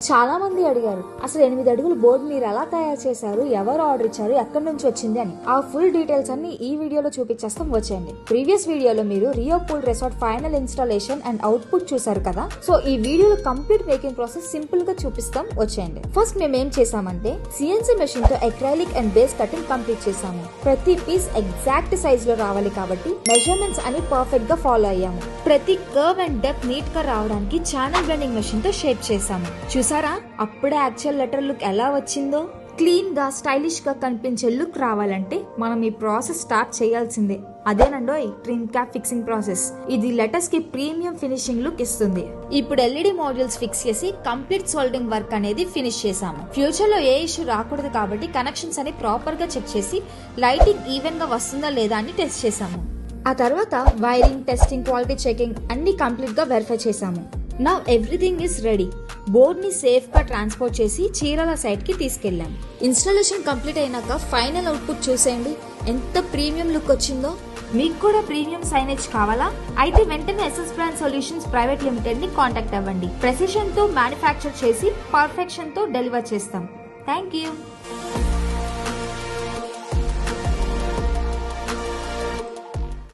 చాలా మంది అడిగారు, అసలు 8 అడుగుల బోర్డు మీరు ఎలా తయారు చేశారు, ఎవరు ఆర్డర్ ఇచ్చారు, ఎక్కడి నుంచి వచ్చింది అని. ఆ ఫుల్ డీటెయిల్స్ అన్ని ఈ వీడియోలో చూపించేస్తాం, వచ్చేయండి. ప్రీవియస్ వీడియోలో మీరు Rio pool resort final installation and output చూసారు కదా. సో ఈ వీడియోలో కంప్లీట్ మేకింగ్ ప్రాసెస్ సింపుల్ గా చూపిస్తాం, వచ్చేయండి. ఫస్ట్ మేము ఏం చేసామంటే సిఎన్సి మెషిన్ తో acrylic and base cutting complete చేసాము. ప్రతి పీస్ ఎగ్జాక్ట్ సైజ్ లో రావాలి కాబట్టి మెజర్మెంట్స్ అని పర్ఫెక్ట్ గా ఫాలో అయ్యాము. ప్రతి కర్వ్ అండ్ డెప్త్ నీట్ గా రావడానికి ఛానల్ బ్లెండింగ్ మెషిన్ తో షేప్ చేసాము. చూసారా అప్పుడే యాక్చువల్ లెటర్ లుక్ ఎలా వచ్చిందో. క్లీన్ గా స్టైలిష్ గా కనిపించే లుక్ రావాలంటే మనం ఈ ప్రాసెస్ స్టార్ట్ చేయాల్సిందే. అదేనండోయ్ ట్రిమ్ క్యాప్ ఫిక్సింగ్ ప్రాసెస్. ఇది లెటర్స్ కి ప్రీమియం ఫినిషింగ్ లుక్ ఇస్తుంది. ఇప్పుడు ఎల్ఈడి మాడ్యూల్స్ ఫిక్స్ చేసి కంప్లీట్ సోల్డరింగ్ వర్క్ అనేది ఫినిష్ చేసాము. ఫ్యూచర్ లో ఏ ఇష్యూ రాకూడదు కాబట్టి కనెక్షన్స్ అని ప్రాపర్ గా చెక్ చేసి లైటింగ్ ఈవెన్ గా వస్తుందా లేదా అని టెస్ట్ చేసాము. ఆ తర్వాత వైరింగ్ టెస్టింగ్ క్వాలిటీ చెకింగ్ అన్ని కంప్లీట్ గా వెరిఫై చేసాము. Now everything is ready. Board ని సేఫ్ గా ట్రాన్స్పోర్ట్ చేసి చీరాల సైట్ కి తీసుకెళ్లాం. ఇన్స్టాలేషన్ కంప్లీట్ అయినాక ఫైనల్ అవుట్పుట్ చూసేయండి, ఎంత ప్రీమియం లుక్ వచ్చిందో. మీకు కూడా ప్రీమియం సైనేజ్ కావాలా? అయితే వెంటనే SS brand solutions private limited ని కాంటాక్ట్ అవ్వండి. ప్రెసిషన్ తో మ్యానుఫ్యాక్చర్ చేసి పర్ఫెక్షన్ తో డెలివర్ చేస్తాం. Thank you.